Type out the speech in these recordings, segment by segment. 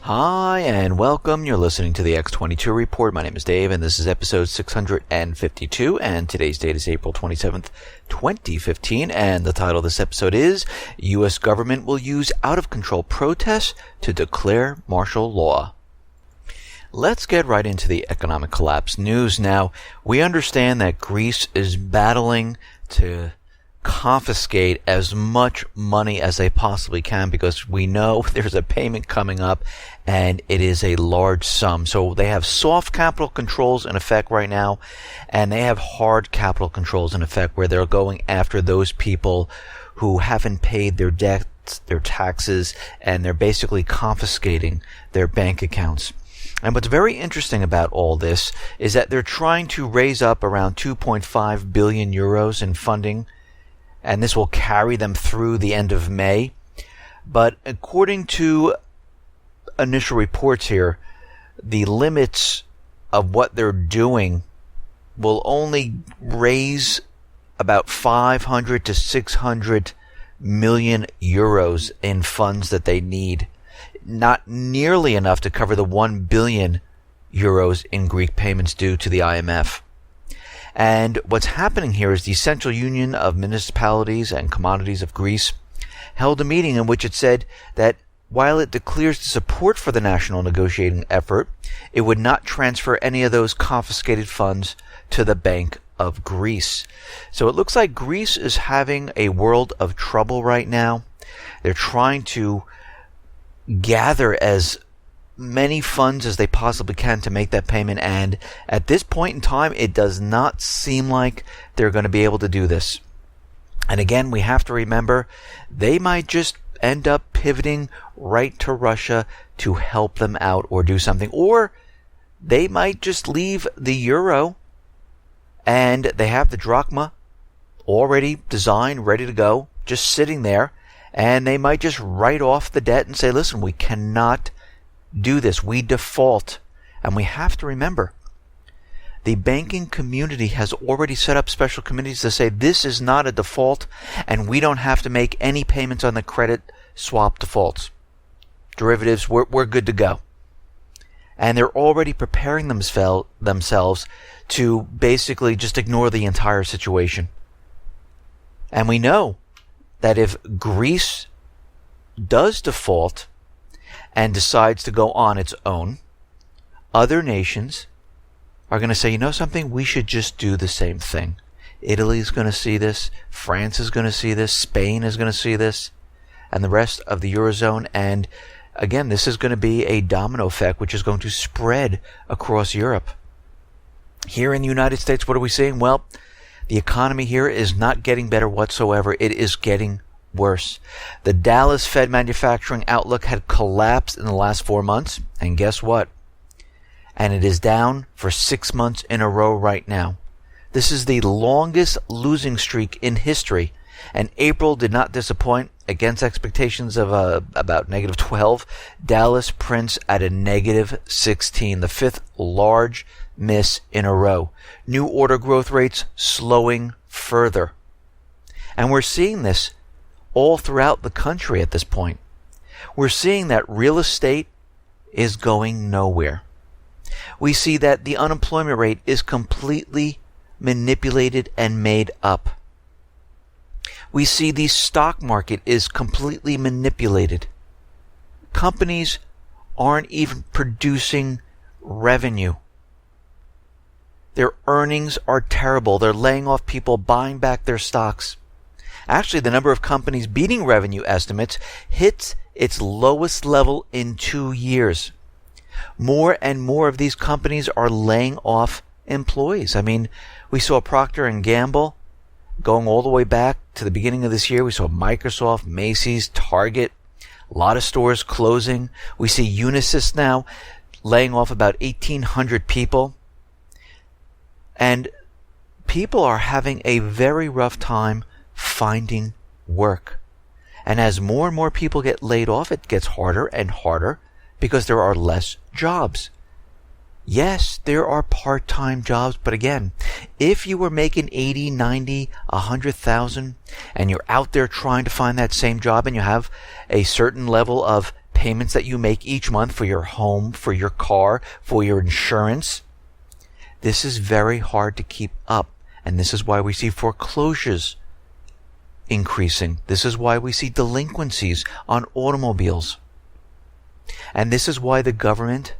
Hi, and welcome. You're listening to the X22 Report. My name is Dave, and this is episode 652, and today's date is April 27th, 2015, and the title of this episode is U.S. Government Will Use Out-of-Control Protests to Declare Martial Law. Let's get right into the economic collapse news. Now, we understand that Greece is battling to confiscate as much money as they possibly can because we know there's a payment coming up and it is a large sum. So they have soft capital controls in effect right now, and they have hard capital controls in effect where they're going after those people who haven't paid their debts, their taxes, and they're basically confiscating their bank accounts. And what's very interesting about all this is that they're trying to raise up around 2.5 billion euros in funding, and this will carry them through the end of May. But according to initial reports here, the limits of what they're doing will only raise about 500 to 600 million euros in funds that they need. Not nearly enough to cover the 1 billion euros in Greek payments due to the IMF. And what's happening here is the Central Union of Municipalities and Commodities of Greece held a meeting in which it said that while it declares the support for the national negotiating effort, it would not transfer any of those confiscated funds to the Bank of Greece. So it looks like Greece is having a world of trouble right now. They're trying to gather as many funds as they possibly can to make that payment, and at this point in time it does not seem like they're going to be able to do this. And again, we have to remember they might just end up pivoting right to Russia to help them out or do something, or they might just leave the euro and they have the drachma already designed, ready to go, just sitting there, and they might just write off the debt and say, listen, we cannot do this. We default. And we have to remember, the banking community has already set up special committees to say this is not a default and we don't have to make any payments on the credit swap defaults. Derivatives, we're good to go. And they're already preparing themselves to basically just ignore the entire situation. And we know that if Greece does default and decides to go on its own, other nations are going to say, you know something, we should just do the same thing. Italy's going to see this, France is going to see this, Spain is going to see this, and the rest of the Eurozone. And again, this is going to be a domino effect which is going to spread across Europe. Here in the United States, what are we seeing? Well, the economy here is not getting better whatsoever. It is getting worse. The Dallas Fed manufacturing outlook had collapsed in the last 4 months, and guess what? And it is down for 6 months in a row right now. This is the longest losing streak in history, and April did not disappoint. Against expectations of about negative 12, Dallas prints at a negative 16, the fifth large miss in a row. New order growth rates slowing further. And we're seeing this all throughout the country at this point. We're seeing that real estate is going nowhere. We see that the unemployment rate is completely manipulated and made up. We see the stock market is completely manipulated. Companies aren't even producing revenue. Their earnings are terrible. They're laying off people, buying back their stocks. Actually, the number of companies beating revenue estimates hits its lowest level in 2 years. More and more of these companies are laying off employees. I mean, we saw Procter & Gamble going all the way back to the beginning of this year. We saw Microsoft, Macy's, Target, a lot of stores closing. We see Unisys now laying off about 1,800 people. And people are having a very rough time finding work. And as more and more people get laid off, it gets harder and harder because there are less jobs. Yes, there are part-time jobs, but again, if you were making 80, 90, 100,000 and you're out there trying to find that same job and you have a certain level of pay payments that you make each month for your home, for your car, for your insurance. This is very hard to keep up. And this is why we see foreclosures increasing. This is why we see delinquencies on automobiles. And this is why the government,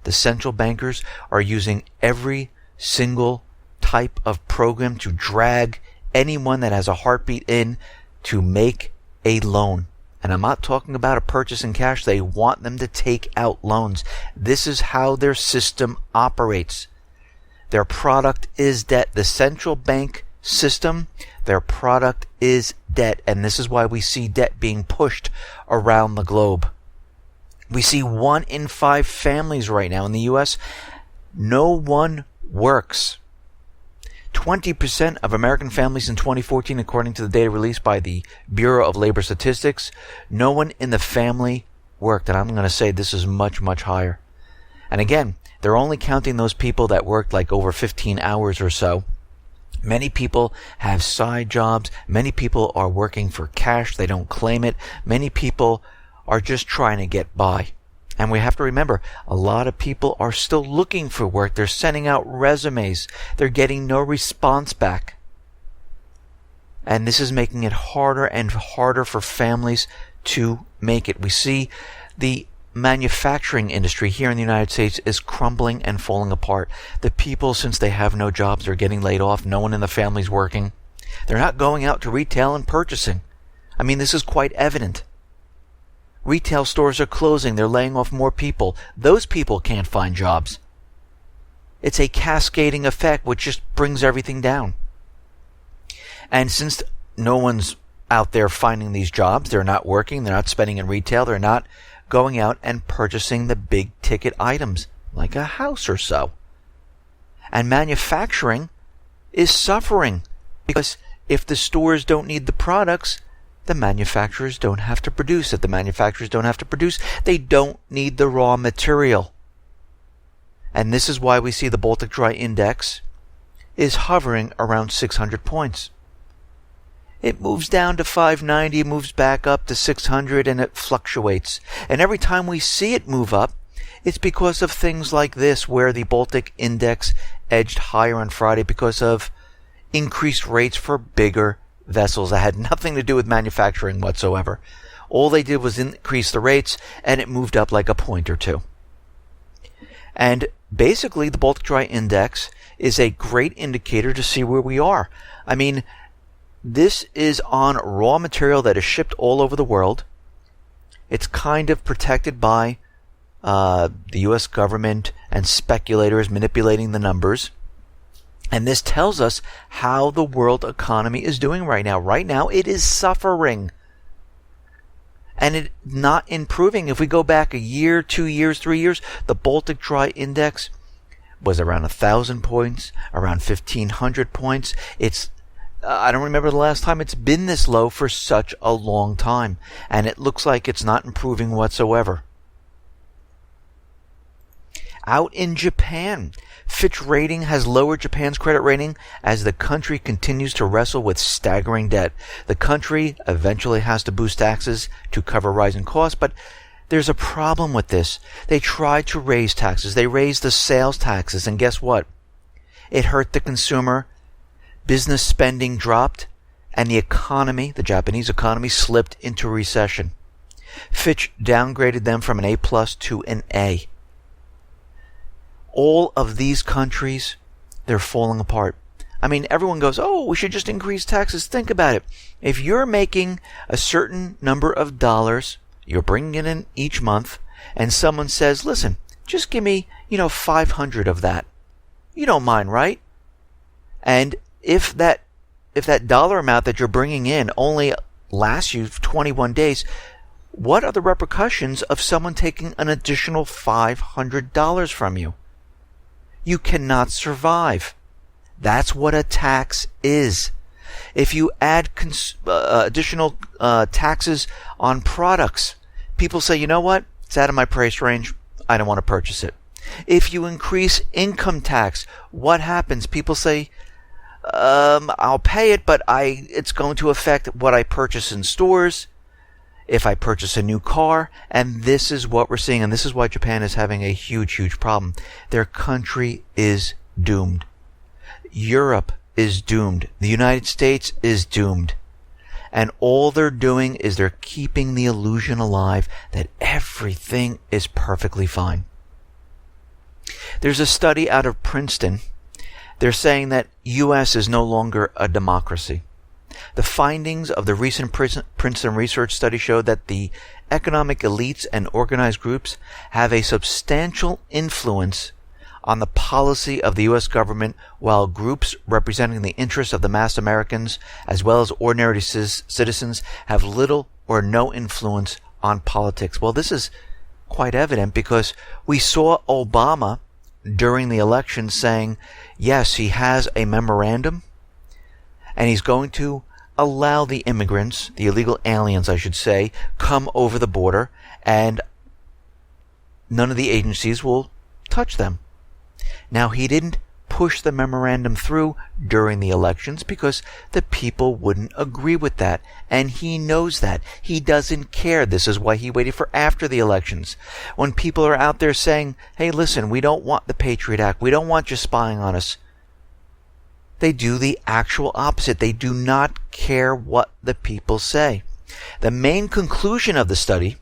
the central bankers, are using every single type of program to drag anyone that has a heartbeat in to make a loan. And I'm not talking about a purchase in cash. They want them to take out loans. This is how their system operates. Their product is debt. The central bank system, their product is debt. And this is why we see debt being pushed around the globe. We see 1 in 5 families right now in the U.S., no one works. 20% of American families in 2014, according to the data released by the Bureau of Labor Statistics, no one in the family worked. And I'm going to say this is much, much higher. And again, they're only counting those people that worked like over 15 hours or so. Many people have side jobs. Many people are working for cash. They don't claim it. Many people are just trying to get by. And we have to remember, a lot of people are still looking for work. They're sending out resumes. They're getting no response back. And this is making it harder and harder for families to make it. We see the manufacturing industry here in the United States is crumbling and falling apart. The people, since they have no jobs, are getting laid off. No one in the family's working. They're not going out to retail and purchasing. I mean, this is quite evident. Retail stores are closing. They're laying off more people. Those people can't find jobs. It's a cascading effect which just brings everything down. And since no one's out there finding these jobs, they're not working, they're not spending in retail, they're not going out and purchasing the big ticket items like a house or so. And manufacturing is suffering because if the stores don't need the products, the manufacturers don't have to produce. If the manufacturers don't have to produce, they don't need the raw material. And this is why we see the Baltic Dry Index is hovering around 600 points. It moves down to 590, moves back up to 600, and it fluctuates. And every time we see it move up, it's because of things like this, where the Baltic Index edged higher on Friday because of increased rates for bigger vessels that had nothing to do with manufacturing whatsoever. All they did was increase the rates, and it moved up like a point or two. And basically, the Baltic Dry Index is a great indicator to see where we are. I mean, this is on raw material that is shipped all over the world. It's kind of protected by the U.S. government and speculators manipulating the numbers. And this tells us how the world economy is doing right now. Right now, it is suffering. And it's not improving. If we go back a year, 2 years, 3 years, the Baltic Dry Index was around 1,000 points, around 1,500 points. I don't remember the last time it's been this low for such a long time. And it looks like it's not improving whatsoever. Out in Japan, Fitch Rating has lowered Japan's credit rating as the country continues to wrestle with staggering debt. The country eventually has to boost taxes to cover rising costs, but there's a problem with this. They tried to raise taxes. They raised the sales taxes, and guess what? It hurt the consumer. Business spending dropped, and the economy, the Japanese economy, slipped into recession. Fitch downgraded them from an A+ to an A. All of these countries, they're falling apart. I mean, everyone goes, oh, we should just increase taxes. Think about it. If you're making a certain number of dollars, you're bringing it in each month, and someone says, listen, just give me, 500 of that. You don't mind, right? And if that dollar amount that you're bringing in only lasts you 21 days, what are the repercussions of someone taking an additional $500 from you? You cannot survive. That's what a tax is. If you add additional taxes on products, people say, you know what? It's out of my price range. I don't want to purchase it. If you increase income tax, what happens? People say, I'll pay it, but it's going to affect what I purchase in stores. if I purchase a new car, and this is what we're seeing, and this is why Japan is having a huge, huge problem. Their country is doomed. Europe is doomed. The United States is doomed. And all they're doing is they're keeping the illusion alive that everything is perfectly fine. There's a study out of Princeton. They're saying that U.S. is no longer a democracy. The findings of the recent Princeton research study show that the economic elites and organized groups have a substantial influence on the policy of the U.S. government, while groups representing the interests of the mass Americans, as well as ordinary citizens, have little or no influence on politics. Well, this is quite evident because we saw Obama during the election saying, yes, he has a memorandum, and he's going to allow the immigrants, the illegal aliens, I should say, come over the border, and none of the agencies will touch them. Now, he didn't push the memorandum through during the elections because the people wouldn't agree with that, and he knows that. He doesn't care. This is why he waited for after the elections. When people are out there saying, hey, listen, we don't want the Patriot Act, we don't want you spying on us, they do the actual opposite. They do not care what the people say. The main conclusion of the study,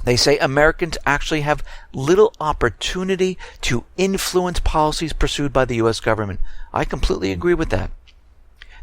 they say Americans actually have little opportunity to influence policies pursued by the U.S. government. I completely agree with that.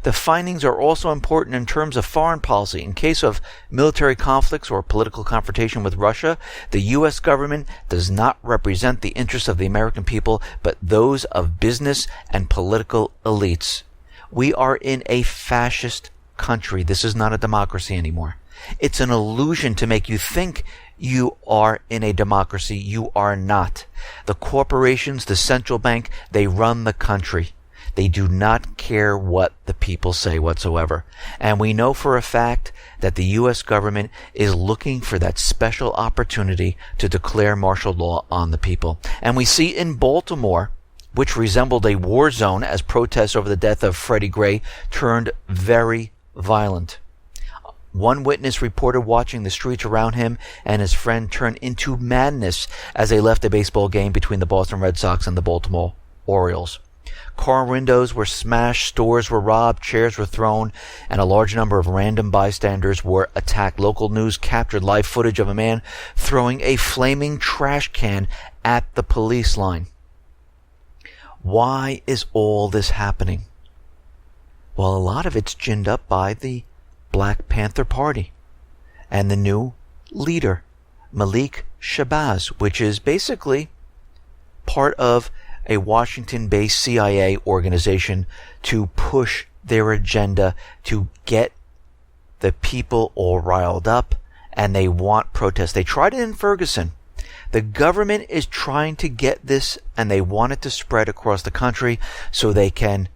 The findings are also important in terms of foreign policy. In case of military conflicts or political confrontation with Russia, the U.S. government does not represent the interests of the American people, but those of business and political elites. We are in a fascist country. This is not a democracy anymore. It's an illusion to make you think you are in a democracy. You are not. The corporations, the central bank, they run the country. They do not care what the people say whatsoever. And we know for a fact that the U.S. government is looking for that special opportunity to declare martial law on the people. And we see in Baltimore, which resembled a war zone as protests over the death of Freddie Gray turned very violent. One witness reported watching the streets around him and his friend turn into madness as they left a baseball game between the Boston Red Sox and the Baltimore Orioles. Car windows were smashed, stores were robbed, chairs were thrown, and a large number of random bystanders were attacked. Local news captured live footage of a man throwing a flaming trash can at the police line. Why is all this happening? Well, a lot of it's ginned up by the Black Panther Party and the new leader, Malik Shabazz, which is basically part of a Washington-based CIA organization to push their agenda to get the people all riled up, and they want protests. They tried it in Ferguson. The government is trying to get this, and they want it to spread across the country so they can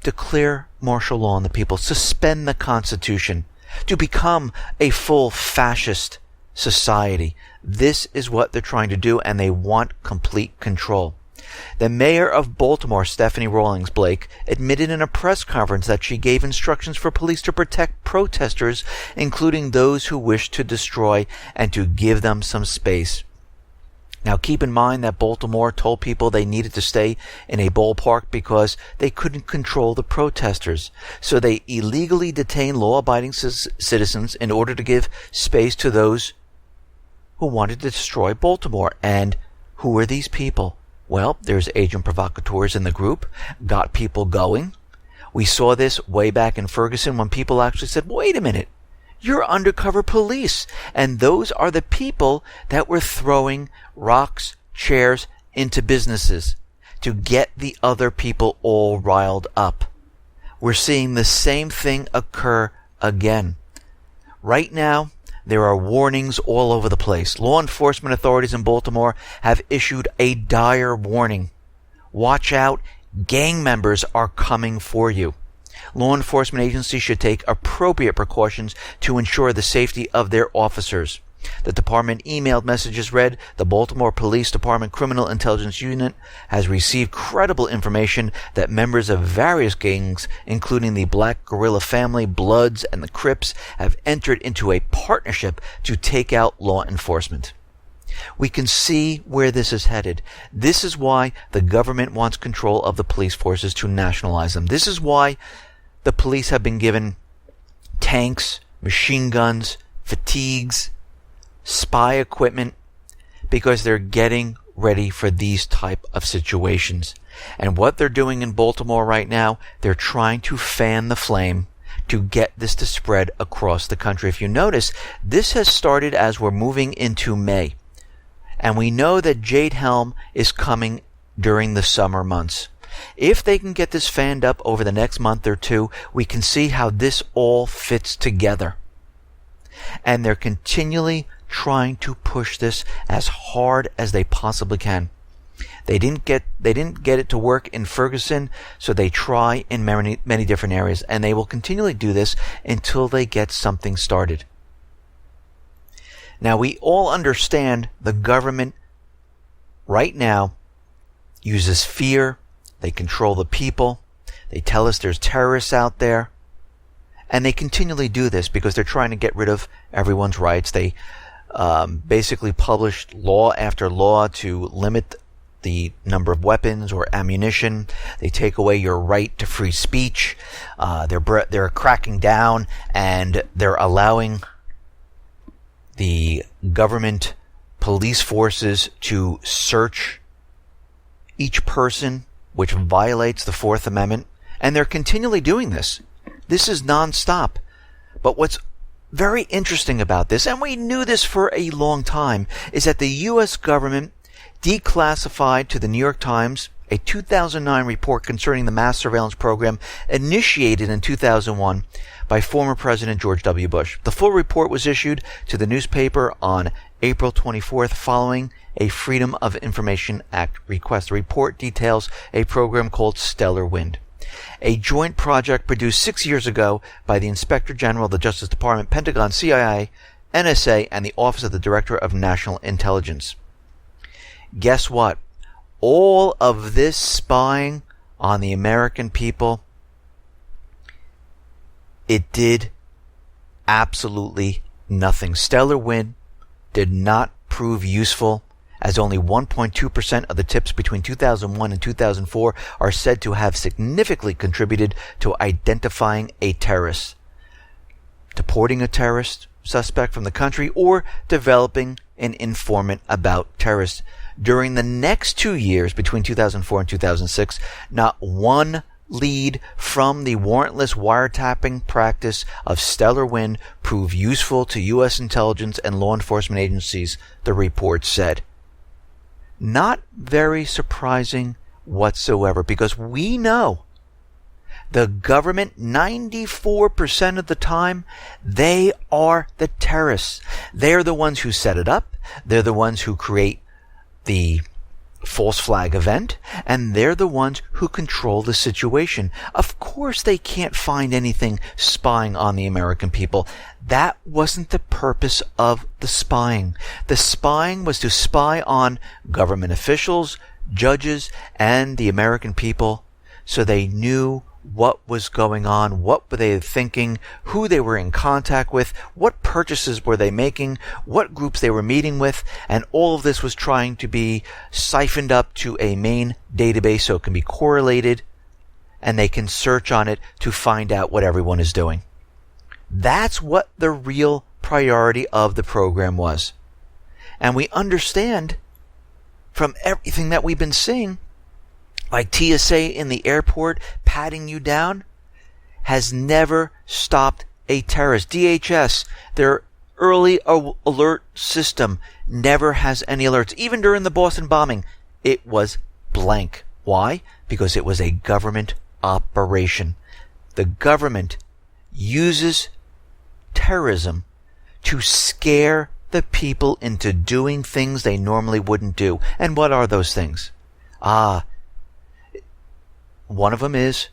declare martial law on the people, suspend the Constitution, to become a full fascist society. This is what they're trying to do, and they want complete control. The mayor of Baltimore, Stephanie Rawlings Blake, admitted in a press conference that she gave instructions for police to protect protesters, including those who wished to destroy, and to give them some space. Now keep in mind that Baltimore told people they needed to stay in a ballpark because they couldn't control the protesters. So they illegally detained law-abiding citizens in order to give space to those who wanted to destroy Baltimore. And who are these people? Well, there's agent provocateurs in the group, got people going. We saw this way back in Ferguson when people actually said, wait a minute, you're undercover police. And those are the people that were throwing rocks, chairs into businesses to get the other people all riled up. We're seeing the same thing occur again. Right now, there are warnings all over the place. Law enforcement authorities in Baltimore have issued a dire warning. Watch out, gang members are coming for you. Law enforcement agencies should take appropriate precautions to ensure the safety of their officers. The department emailed messages read, "The Baltimore Police Department Criminal Intelligence Unit has received credible information that members of various gangs, including the Black Guerrilla Family, Bloods, and the Crips, have entered into a partnership to take out law enforcement." We can see where this is headed. This is why the government wants control of the police forces to nationalize them. This is why the police have been given tanks, machine guns, fatigues, spy equipment, because they're getting ready for these type of situations. And what they're doing in Baltimore right now, they're trying to fan the flame to get this to spread across the country. If you notice, this has started as we're moving into May. And we know that Jade Helm is coming during the summer months. If they can get this fanned up over the next month or two, we can see how this all fits together. And they're continually trying to push this as hard as they possibly can. They didn't get it to work in Ferguson, so they try in many different areas, and they will continually do this until they get something started. Now, we all understand the government right now uses fear. They control the people. They tell us there's terrorists out there. And they continually do this because they're trying to get rid of everyone's rights. They basically published law after law to limit the number of weapons or ammunition. They take away your right to free speech. They're cracking down, and they're allowing the government police forces to search each person, which violates the Fourth Amendment. And they're continually doing this. This is nonstop. But what's very interesting about this, and we knew this for a long time, is that the U.S. government declassified to the New York Times a 2009 report concerning the mass surveillance program initiated in 2001 by former President George W. Bush. The full report was issued to the newspaper on April 24th following a Freedom of Information Act request. The report details a program called Stellar Wind, a joint project produced 6 years ago by the Inspector General of the Justice Department, Pentagon, CIA, NSA, and the Office of the Director of National Intelligence. Guess what? All of this spying on the American people, it did absolutely nothing. Stellar Wind did not prove useful, as only 1.2% of the tips between 2001 and 2004 are said to have significantly contributed to identifying a terrorist, deporting a terrorist suspect from the country, or developing an informant about terrorists. During the next 2 years, between 2004 and 2006, not one lead from the warrantless wiretapping practice of Stellar Wind proved useful to U.S. intelligence and law enforcement agencies, the report said. Not very surprising whatsoever, because we know the government, 94% of the time, they are the terrorists. They're the ones who set it up. They're the ones who create the false flag event, and they're the ones who control the situation. Of course they can't find anything spying on the American people. That wasn't the purpose of the spying. The spying was to spy on government officials, judges, and the American people, so they knew what was going on, what were they thinking, who they were in contact with, what purchases were they making, what groups they were meeting with, and all of this was trying to be siphoned up to a main database so it can be correlated, and they can search on it to find out what everyone is doing. That's what the real priority of the program was. And we understand from everything that we've been seeing, like TSA in the airport patting you down, has never stopped a terrorist. DHS, their early alert system, never has any alerts. Even during the Boston bombing, it was blank. Why? Because it was a government operation. The government uses terrorism to scare the people into doing things they normally wouldn't do. And what are those things? One of them is,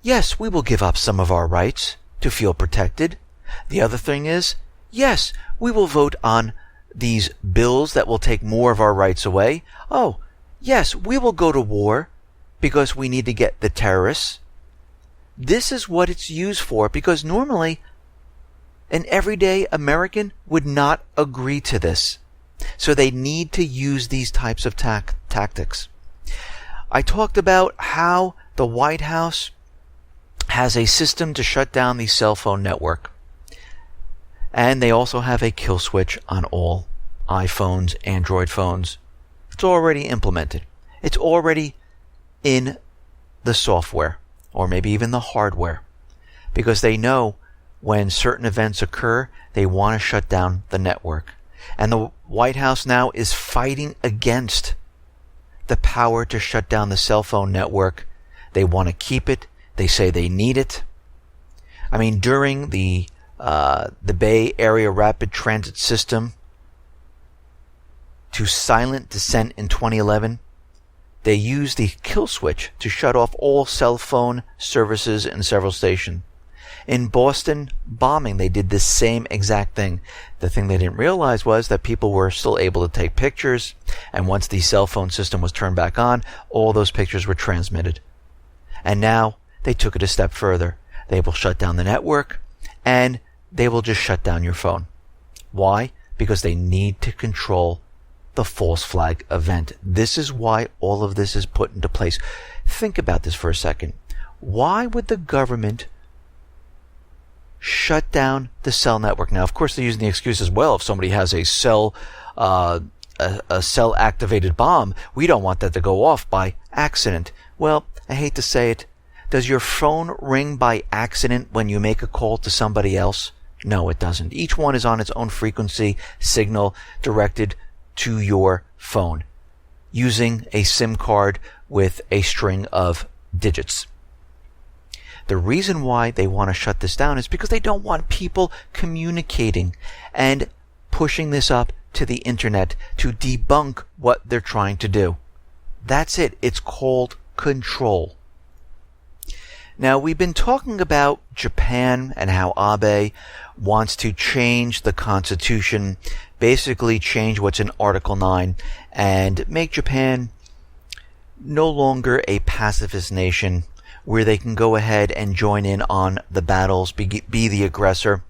yes, we will give up some of our rights to feel protected. The other thing is, yes, we will vote on these bills that will take more of our rights away. Oh, yes, we will go to war because we need to get the terrorists. This is what it's used for, because normally an everyday American would not agree to this. So they need to use these types of tactics. I talked about how the White House has a system to shut down the cell phone network. And they also have a kill switch on all iPhones, Android phones. It's already implemented. It's already in the software, or maybe even the hardware, because they know when certain events occur, they want to shut down the network. And the White House now is fighting against the power to shut down the cell phone network. They want to keep it. They say they need it. I mean, during the Bay Area Rapid Transit System to silent dissent in 2011, they used the kill switch to shut off all cell phone services in several stations. In Boston bombing, they did the same exact thing. The thing they didn't realize was that people were still able to take pictures, and once the cell phone system was turned back on, all those pictures were transmitted. And now they took it a step further. They will shut down the network, and they will just shut down your phone. Why? Because they need to control the false flag event. This is why all of this is put into place. Think about this for a second. Why would the government shut down the cell network? Now, of course, they're using the excuse as well. If somebody has a cell activated bomb, we don't want that to go off by accident. Well, I hate to say it. Does your phone ring by accident when you make a call to somebody else? No, it doesn't. Each one is on its own frequency signal directed to your phone using a SIM card with a string of digits. The reason why they want to shut this down is because they don't want people communicating and pushing this up to the internet to debunk what they're trying to do. That's it. It's called control. Now, we've been talking about Japan and how Abe wants to change the Constitution, basically change what's in Article 9, and make Japan no longer a pacifist nation where they can go ahead and join in on the battles, be the aggressor.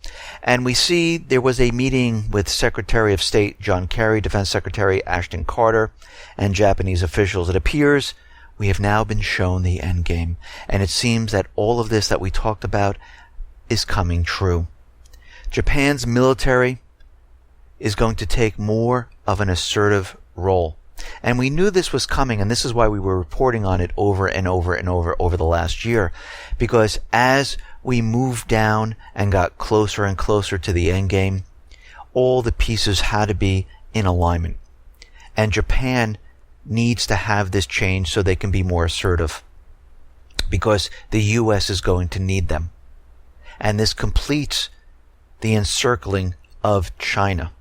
And we see there was a meeting with Secretary of State John Kerry, Defense Secretary Ashton Carter, and Japanese officials. It appears we have now been shown the end game, and it seems that all of this that we talked about is coming true. Japan's military is going to take more of an assertive role. And we knew this was coming, and this is why we were reporting on it over and over and over the last year. Because as we moved down and got closer and closer to the end game, all the pieces had to be in alignment. And Japan needs to have this change so they can be more assertive. Because the U.S. is going to need them. And this completes the encircling of China.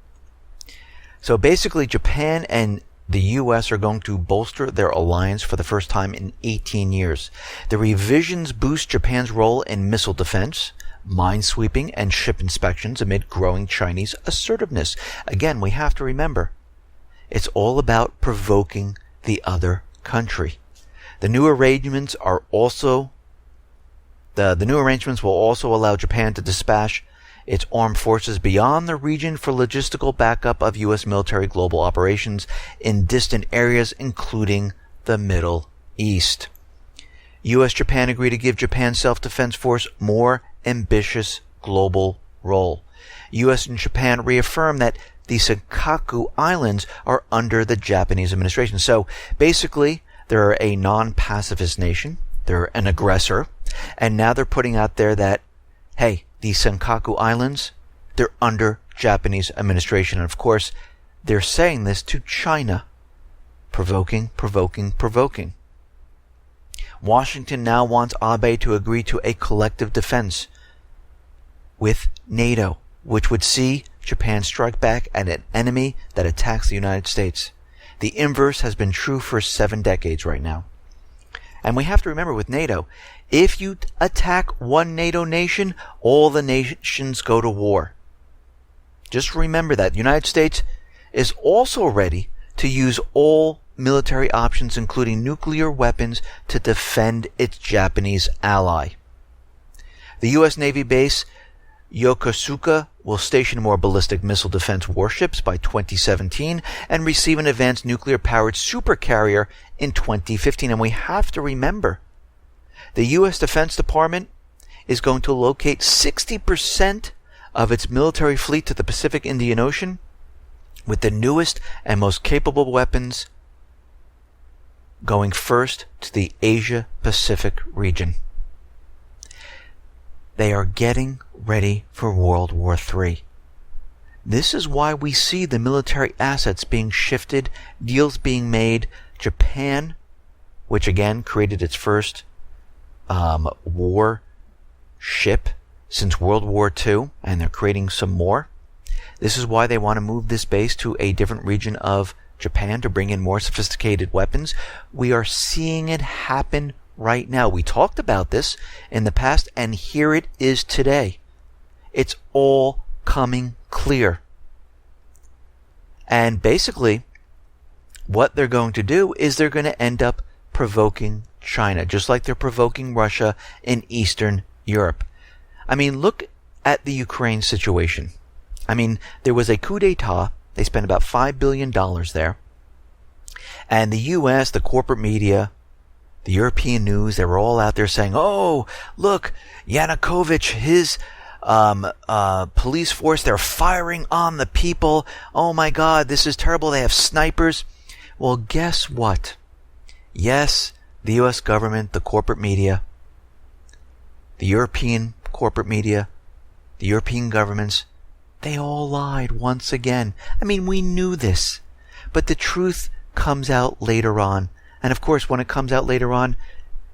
So basically, Japan and the U.S. are going to bolster their alliance for the first time in 18 years. The revisions boost Japan's role in missile defense, minesweeping, and ship inspections amid growing Chinese assertiveness. Again, we have to remember, it's all about provoking the other country. The new arrangements are also the new arrangements will also allow Japan to dispatch its armed forces beyond the region for logistical backup of U.S. military global operations in distant areas, including the Middle East. U.S.-Japan agreed to give Japan's self-defense force more ambitious global role. U.S. and Japan reaffirmed that the Senkaku Islands are under the Japanese administration. So basically, they're a non-pacifist nation. They're an aggressor. And now they're putting out there that, hey, the Senkaku Islands, they're under Japanese administration. And of course, they're saying this to China. Provoking. Washington now wants Abe to agree to a collective defense with NATO, which would see Japan strike back at an enemy that attacks the United States. The inverse has been true for 7 decades right now. And we have to remember with NATO, if you attack one NATO nation, all the nations go to war. Just remember that. The United States is also ready to use all military options, including nuclear weapons, to defend its Japanese ally. The U.S. Navy base Yokosuka will station more ballistic missile defense warships by 2017 and receive an advanced nuclear-powered supercarrier in 2015. And we have to remember, the U.S. Defense Department is going to locate 60% of its military fleet to the Pacific Indian Ocean with the newest and most capable weapons going first to the Asia-Pacific region. They are getting ready for World War III. This is why we see the military assets being shifted, deals being made. Japan, which again created its first war ship since World War II, and they're creating some more. This is why they want to move this base to a different region of Japan to bring in more sophisticated weapons. We are seeing it happen right now. We talked about this in the past, and here it is today. It's all coming clear. And basically, what they're going to do is they're going to end up provoking China, just like they're provoking Russia in Eastern Europe. I mean, look at the Ukraine situation. I mean, there was a coup d'etat. They spent about $5 billion there. And the U.S., the corporate media, the European news, they were all out there saying, oh, look, Yanukovych, his police force, they're firing on the people. Oh my God, this is terrible. They have snipers. Well, guess what? Yes, the U.S. government, the corporate media, the European corporate media, the European governments, they all lied once again. I mean, we knew this, but the truth comes out later on. And of course, when it comes out later on,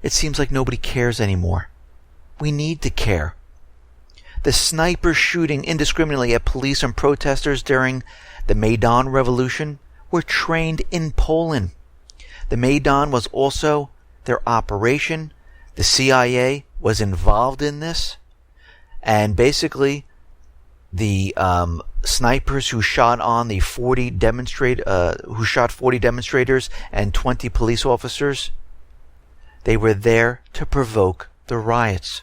it seems like nobody cares anymore. We need to care. The sniper shooting indiscriminately at police and protesters during the Maidan Revolution were trained in Poland. The Maidan was also their operation. The CIA was involved in this. And basically, the snipers who shot on the 40 demonstrators and 20 police officers, they were there to provoke the riots.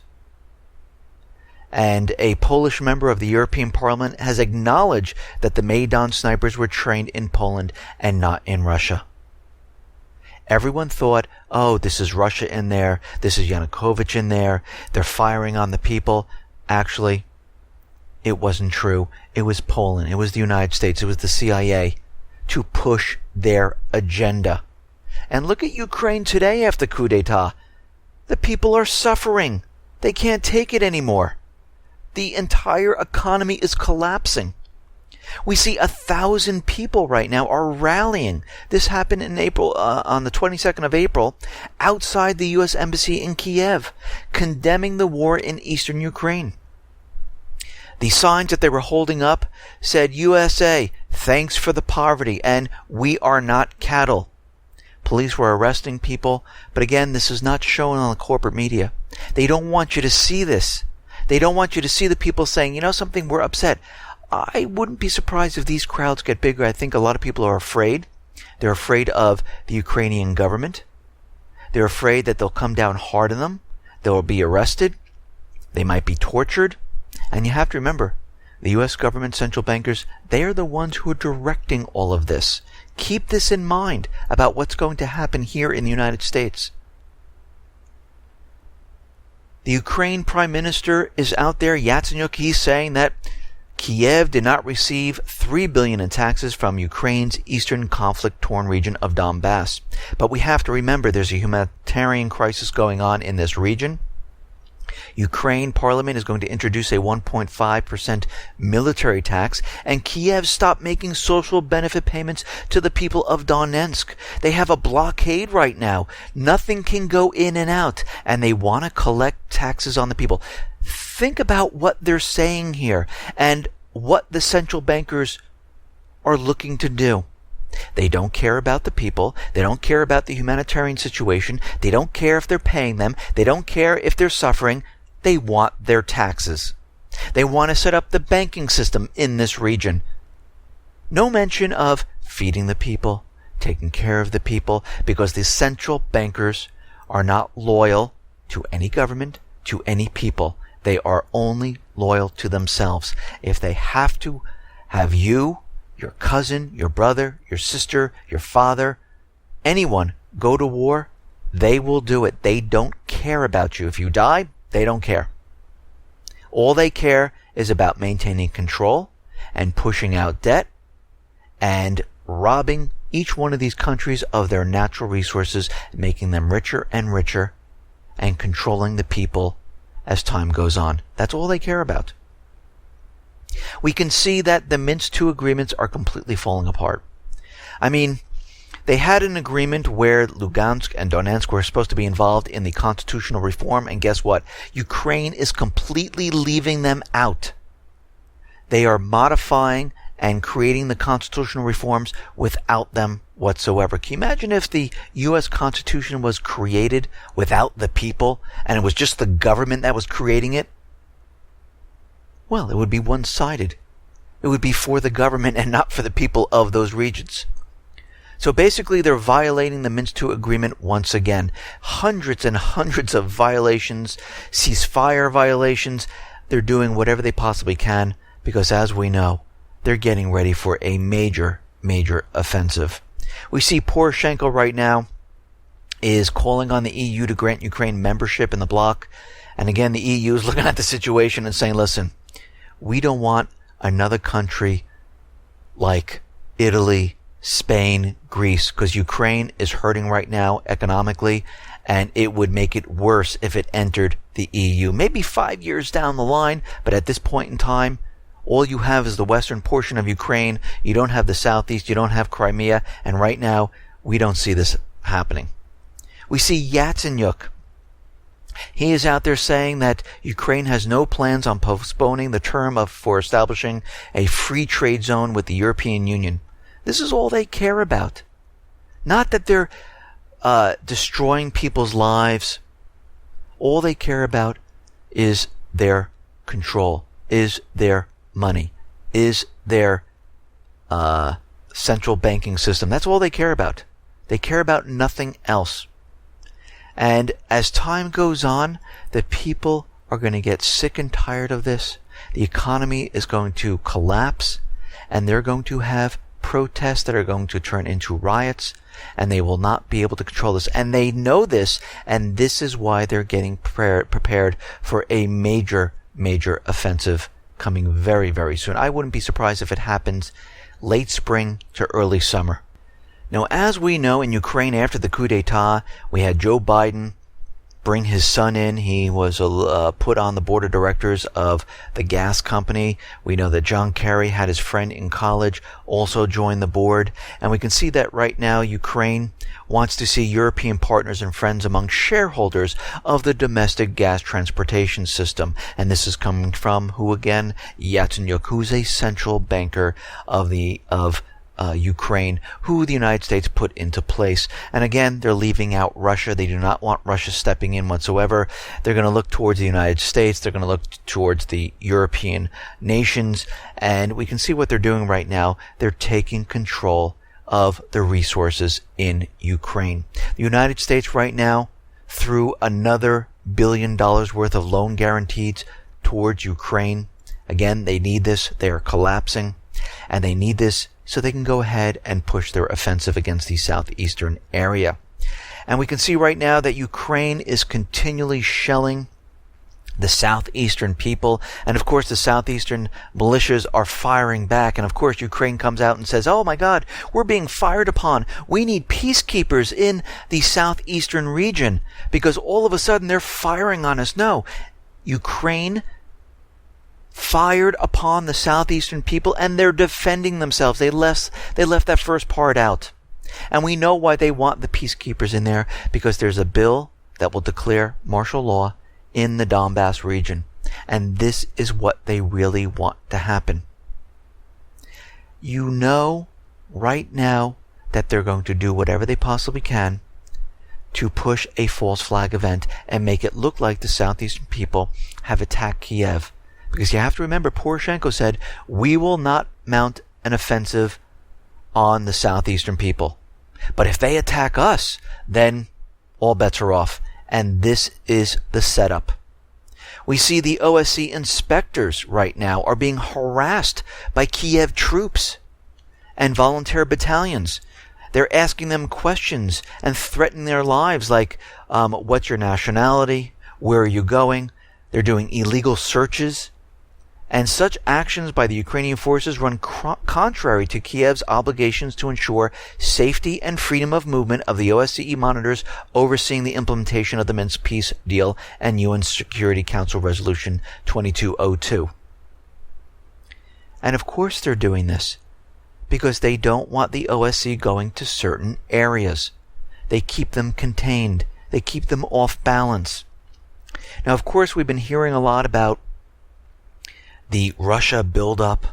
And a Polish member of the European Parliament has acknowledged that the Maidan snipers were trained in Poland and not in Russia. Everyone thought, oh, this is Russia in there, this is Yanukovych in there, they're firing on the people. Actually, it wasn't true. It was Poland, it was the United States, it was the CIA to push their agenda. And look at Ukraine today after the coup d'etat. The people are suffering. They can't take it anymore. The entire economy is collapsing. We see 1,000 people right now are rallying. This happened in April, on the 22nd of April, outside the U.S. Embassy in Kiev, condemning the war in eastern Ukraine. The signs that they were holding up said, USA, thanks for the poverty, and we are not cattle. Police were arresting people, but again, this is not shown on the corporate media. They don't want you to see this. They don't want you to see the people saying, you know something, we're upset. I wouldn't be surprised if these crowds get bigger. I think a lot of people are afraid. They're afraid of the Ukrainian government. They're afraid that they'll come down hard on them. They'll be arrested. They might be tortured. And you have to remember, the U.S. government central bankers, they are the ones who are directing all of this. Keep this in mind about what's going to happen here in the United States. The Ukraine Prime Minister is out there, Yatsenyuk, he's saying that Kiev did not receive $3 billion in taxes from Ukraine's eastern conflict-torn region of Donbass. But we have to remember there's a humanitarian crisis going on in this region. Ukraine Parliament is going to introduce a 1.5% military tax, and Kiev stopped making social benefit payments to the people of Donetsk. They have a blockade right now. Nothing can go in and out, and they want to collect taxes on the people. Think about what they're saying here and what the central bankers are looking to do. They don't care about the people. They don't care about the humanitarian situation. They don't care if they're paying them. They don't care if they're suffering. They want their taxes. They want to set up the banking system in this region. No mention of feeding the people, taking care of the people, because the central bankers are not loyal to any government, to any people. They are only loyal to themselves. If they have to have you, your cousin, your brother, your sister, your father, anyone go to war, they will do it. They don't care about you. If you die, they don't care. All they care is about maintaining control and pushing out debt and robbing each one of these countries of their natural resources, making them richer and richer, and controlling the people as time goes on. That's all they care about. We can see that the Minsk II agreements are completely falling apart. I mean, they had an agreement where Lugansk and Donetsk were supposed to be involved in the constitutional reform, and guess what? Ukraine is completely leaving them out. They are modifying and creating the constitutional reforms without them whatsoever. Can you imagine if the U.S. Constitution was created without the people, and it was just the government that was creating it? Well, it would be one-sided. It would be for the government and not for the people of those regions. So basically, they're violating the Minsk II agreement once again. Hundreds and hundreds of violations, ceasefire violations. They're doing whatever they possibly can because, as we know, they're getting ready for a major, major offensive. We see Poroshenko right now is calling on the EU to grant Ukraine membership in the bloc. And again, the EU is looking at the situation and saying, listen, we don't want another country like Italy, Spain, Greece, because Ukraine is hurting right now economically, and it would make it worse if it entered the EU. Maybe 5 years down the line, but at this point in time, all you have is the western portion of Ukraine. You don't have the southeast, you don't have Crimea, and right now, we don't see this happening. We see Yatsenyuk. He is out there saying that Ukraine has no plans on postponing the term for establishing a free trade zone with the European Union. This is all they care about. Not that they're destroying people's lives. All they care about is their control, is their money, is their central banking system. That's all they care about. They care about nothing else. And as time goes on, the people are going to get sick and tired of this. The economy is going to collapse, and they're going to have protests that are going to turn into riots, and they will not be able to control this. And they know this, and this is why they're getting prepared for a major, major offensive coming very, very soon. I wouldn't be surprised if it happens late spring to early summer. Now, as we know, in Ukraine, after the coup d'etat, we had Joe Biden bring his son in. He was put on the board of directors of the gas company. We know that John Kerry had his friend in college also join the board. And we can see that right now Ukraine wants to see European partners and friends among shareholders of the domestic gas transportation system. And this is coming from who again? Yatsenyuk, who's a central banker of Ukraine, who the United States put into place. And again, they're leaving out Russia. They do not want Russia stepping in whatsoever. They're going to look towards the United States. They're going to look towards the European nations. And we can see what they're doing right now. They're taking control of the resources in Ukraine. The United States right now, through another $1 billion worth of loan guarantees towards Ukraine. Again, they need this. They are collapsing. And they need this so they can go ahead and push their offensive against the southeastern area. And we can see right now that Ukraine is continually shelling the southeastern people. And of course, the southeastern militias are firing back. And of course, Ukraine comes out and says, oh my God, we're being fired upon. We need peacekeepers in the southeastern region because all of a sudden they're firing on us. No, Ukraine fired upon the southeastern people, and they're defending themselves. They left that first part out. And we know why they want the peacekeepers in there, because there's a bill that will declare martial law in the Donbass region. And this is what they really want to happen. You know right now that they're going to do whatever they possibly can to push a false flag event and make it look like the southeastern people have attacked Kiev. Because you have to remember, Poroshenko said, we will not mount an offensive on the southeastern people. But if they attack us, then all bets are off. And this is the setup. We see the OSCE inspectors right now are being harassed by Kiev troops and volunteer battalions. They're asking them questions and threatening their lives like, what's your nationality? Where are you going? They're doing illegal searches. And such actions by the Ukrainian forces run contrary to Kiev's obligations to ensure safety and freedom of movement of the OSCE monitors overseeing the implementation of the Minsk peace deal and UN Security Council Resolution 2202. And of course they're doing this because they don't want the OSCE going to certain areas. They keep them contained. They keep them off balance. Now, of course, we've been hearing a lot about the Russia buildup.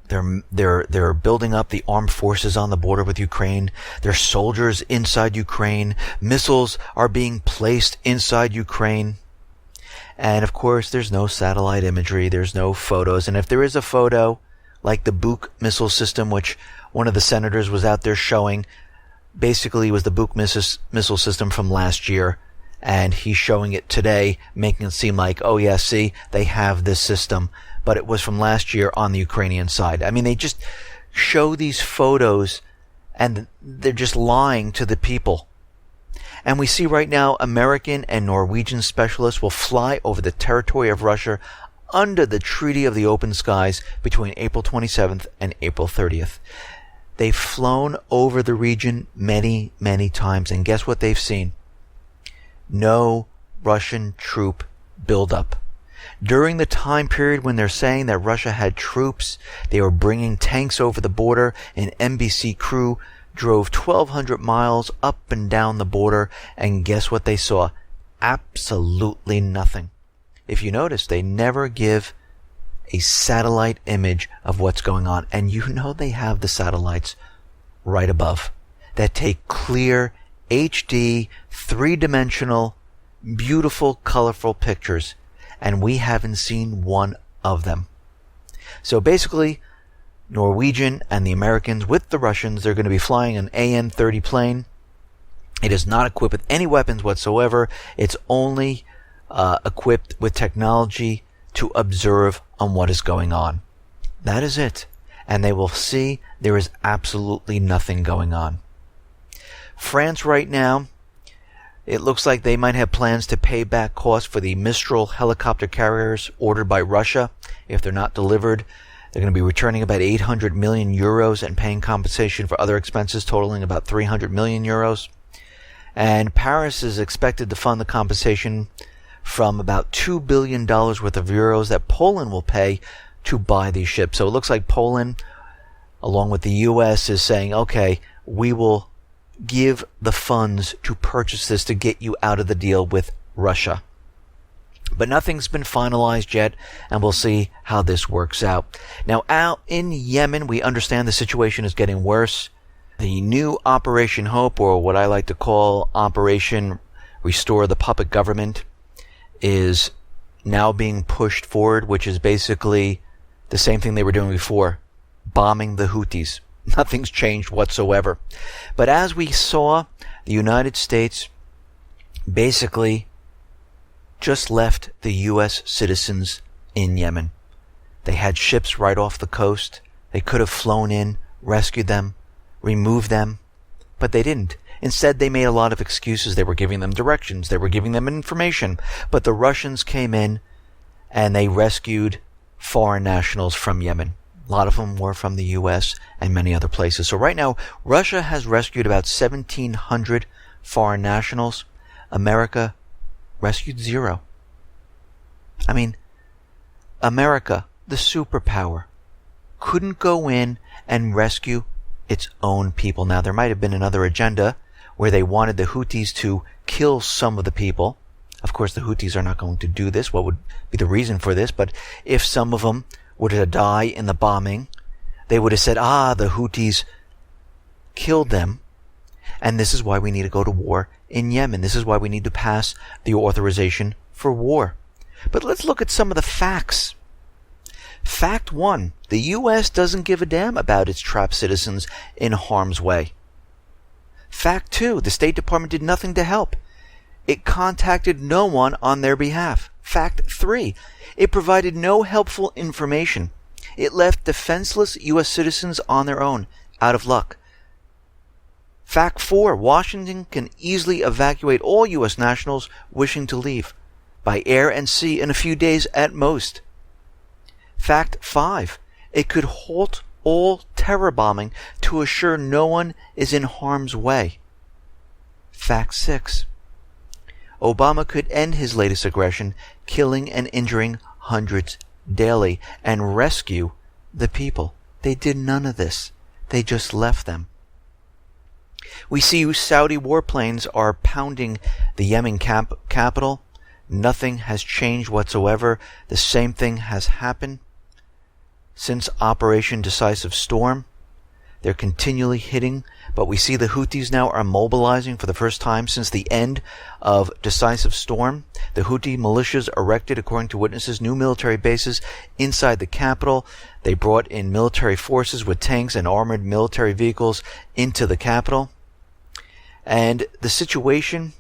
They're building up the armed forces on the border with Ukraine. There's soldiers inside Ukraine. Missiles are being placed inside Ukraine. And of course, there's no satellite imagery. There's no photos. And if there is a photo, like the Buk missile system, which one of the senators was out there showing, basically was the Buk missile system from last year. And he's showing it today, making it seem like, oh yeah, see, they have this system. But it was from last year on the Ukrainian side. I mean, they just show these photos and they're just lying to the people. And we see right now American and Norwegian specialists will fly over the territory of Russia under the Treaty of the Open Skies between April 27th and April 30th. They've flown over the region many, many times. And guess what they've seen? No Russian troop buildup. During the time period when they're saying that Russia had troops, they were bringing tanks over the border. An NBC crew drove 1,200 miles up and down the border, and guess what they saw? Absolutely nothing. If you notice, they never give a satellite image of what's going on, and you know they have the satellites right above that take clear HD, three-dimensional, beautiful, colorful pictures, and we haven't seen one of them. So basically, Norwegian and the Americans with the Russians, they're going to be flying an AN-30 plane. It is not equipped with any weapons whatsoever. It's only equipped with technology to observe on what is going on. That is it. And they will see there is absolutely nothing going on. France right now, it looks like they might have plans to pay back costs for the Mistral helicopter carriers ordered by Russia. If they're not delivered, they're going to be returning about 800 million euros and paying compensation for other expenses totaling about 300 million euros. And Paris is expected to fund the compensation from about $2 billion worth of euros that Poland will pay to buy these ships. So it looks like Poland, along with the U.S., is saying, okay, we will give the funds to purchase this to get you out of the deal with Russia. But nothing's been finalized yet, and we'll see how this works out. Now, out in Yemen, we understand the situation is getting worse. The new Operation Hope, or what I like to call Operation Restore the Puppet Government, is now being pushed forward, which is basically the same thing they were doing before, bombing the Houthis. Nothing's changed whatsoever. But as we saw, the United States basically just left the U.S. citizens in Yemen. They had ships right off the coast. They could have flown in, rescued them, removed them, but they didn't. Instead, they made a lot of excuses. They were giving them directions. They were giving them information. But the Russians came in and they rescued foreign nationals from Yemen. A lot of them were from the U.S. and many other places. So right now, Russia has rescued about 1,700 foreign nationals. America rescued 0. I mean, America, the superpower, couldn't go in and rescue its own people. Now, there might have been another agenda where they wanted the Houthis to kill some of the people. Of course, the Houthis are not going to do this. What would be the reason for this? But if some of them were to die in the bombing, they would have said, the Houthis killed them, and this is why we need to go to war in Yemen. This is why we need to pass the authorization for war. But let's look at some of the facts. Fact 1. The U.S. doesn't give a damn about its trapped citizens in harm's way. Fact 2. The State Department did nothing to help. It contacted no one on their behalf. Fact 3. It provided no helpful information. It left defenseless U.S. citizens on their own, out of luck. Fact 4. Washington can easily evacuate all U.S. nationals wishing to leave, by air and sea in a few days at most. Fact 5. It could halt all terror bombing to assure no one is in harm's way. Fact 6. Obama could end his latest aggression, killing and injuring hundreds daily, and rescue the people. They did none of this. They just left them. We see Saudi warplanes are pounding the Yemen capital. Nothing has changed whatsoever. The same thing has happened since Operation Decisive Storm. They're continually hitting, but we see the Houthis now are mobilizing for the first time since the end of Decisive Storm. The Houthi militias erected, according to witnesses, new military bases inside the capital. They brought in military forces with tanks and armored military vehicles into the capital. And the situation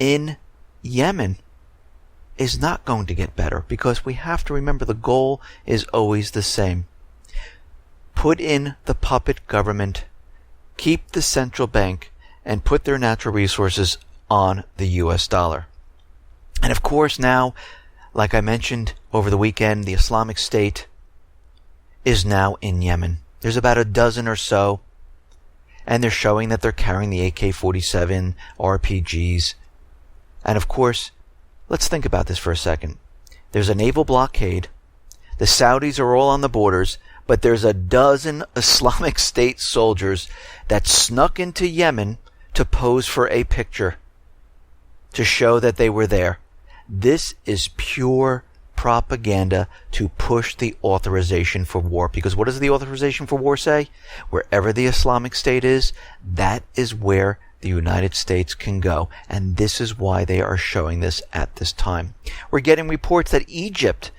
in Yemen is not going to get better, because we have to remember the goal is always the same. Put in the puppet government, keep the central bank, and put their natural resources on the US dollar. And of course now, like I mentioned over the weekend, the Islamic State is now in Yemen. There's about a dozen or so, and they're showing that they're carrying the AK-47 RPGs. And of course, let's think about this for a second. There's a naval blockade. The Saudis are all on the borders, but there's a dozen Islamic State soldiers that snuck into Yemen to pose for a picture, to show that they were there. This is pure propaganda to push the authorization for war. Because what does the authorization for war say? Wherever the Islamic State is, that is where the United States can go. And this is why they are showing this at this time. We're getting reports that Egypt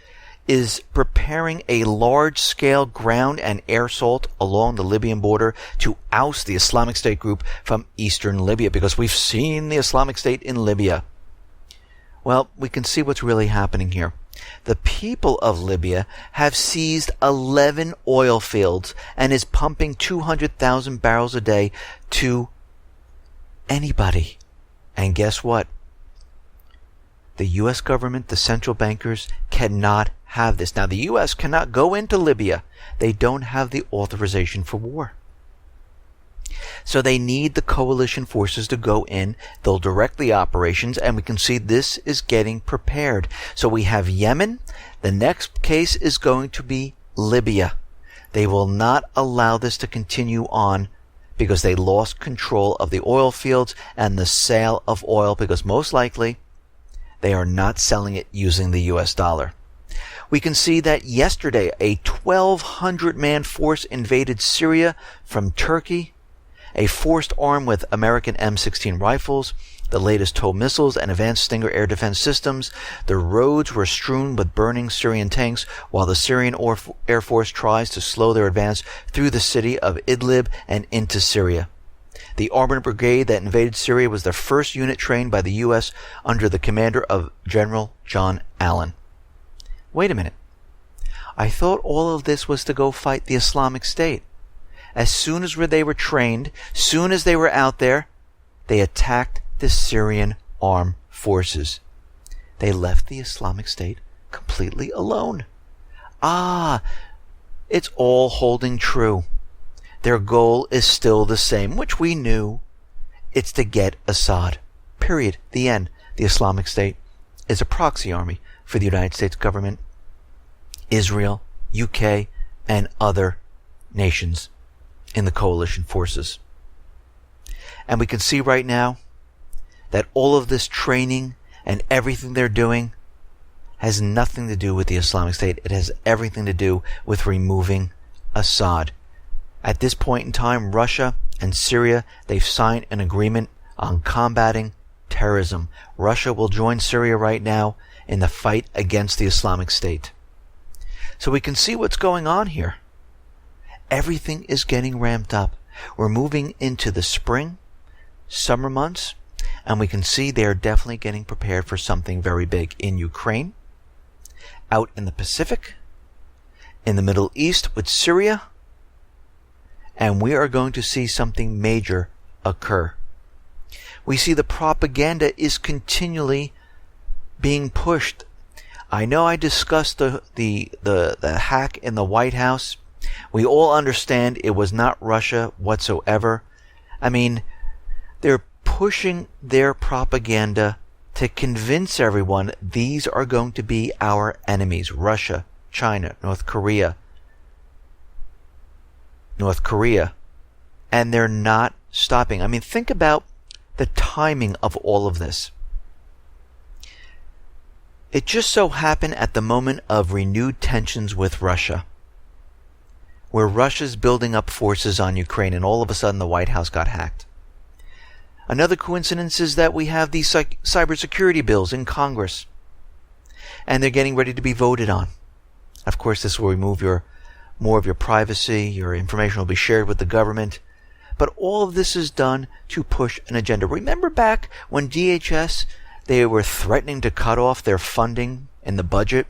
is preparing a large-scale ground and air assault along the Libyan border to oust the Islamic State group from eastern Libya, because we've seen the Islamic State in Libya. Well, we can see what's really happening here. The people of Libya have seized 11 oil fields and is pumping 200,000 barrels a day to anybody. And guess what? The U.S. government, the central bankers, cannot have this. Now, the U.S. cannot go into Libya. They don't have the authorization for war. So they need the coalition forces to go in. They'll direct the operations, and we can see this is getting prepared. So we have Yemen. The next case is going to be Libya. They will not allow this to continue on because they lost control of the oil fields and the sale of oil, because most likely they are not selling it using the U.S. dollar. We can see that yesterday a 1,200-man force invaded Syria from Turkey, a force armed with American M16 rifles, the latest TOW missiles, and advanced Stinger air defense systems. The roads were strewn with burning Syrian tanks while the Syrian Air Force tries to slow their advance through the city of Idlib and into Syria. The armored brigade that invaded Syria was the first unit trained by the U.S. under the commander of General John Allen. Wait a minute. I thought all of this was to go fight the Islamic State. As soon as they were trained, soon as they were out there, they attacked the Syrian armed forces. They left the Islamic State completely alone. It's all holding true. Their goal is still the same, which we knew. It's to get Assad. Period. The end. The Islamic State is a proxy army for the United States government, Israel, UK, and other nations in the coalition forces. And we can see right now that all of this training and everything they're doing has nothing to do with the Islamic State. It has everything to do with removing Assad. At this point in time, Russia and Syria, they've signed an agreement on combating terrorism. Russia will join Syria right now in the fight against the Islamic State. So we can see what's going on here. Everything is getting ramped up. We're moving into the spring, summer months, and we can see they're definitely getting prepared for something very big in Ukraine, out in the Pacific, in the Middle East with Syria, and we are going to see something major occur. We see the propaganda is continually being pushed. I know I discussed the hack in the White House. We all understand it was not Russia whatsoever. I mean, they're pushing their propaganda to convince everyone these are going to be our enemies. Russia, China, North Korea. And they're not stopping. I mean, think about the timing of all of this. It just so happened at the moment of renewed tensions with Russia, where Russia's building up forces on Ukraine, and all of a sudden the White House got hacked. Another coincidence is that we have these cybersecurity bills in Congress, and they're getting ready to be voted on. Of course, this will remove more of your privacy. Your information will be shared with the government. But all of this is done to push an agenda. Remember back when DHS, they were threatening to cut off their funding in the budget,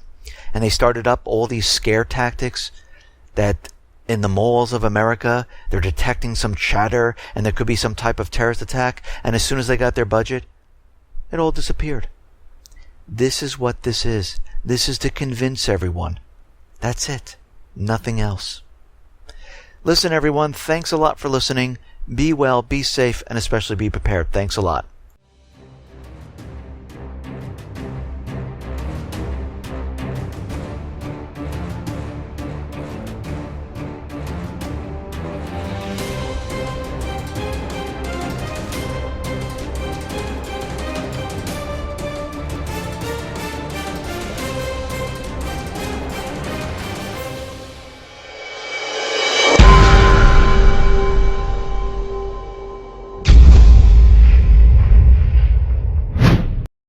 and they started up all these scare tactics that in the malls of America, they're detecting some chatter and there could be some type of terrorist attack, and as soon as they got their budget, it all disappeared. This is what this is. This is to convince everyone. That's it. Nothing else. Listen, everyone, thanks a lot for listening. Be well, be safe, and especially be prepared. Thanks a lot.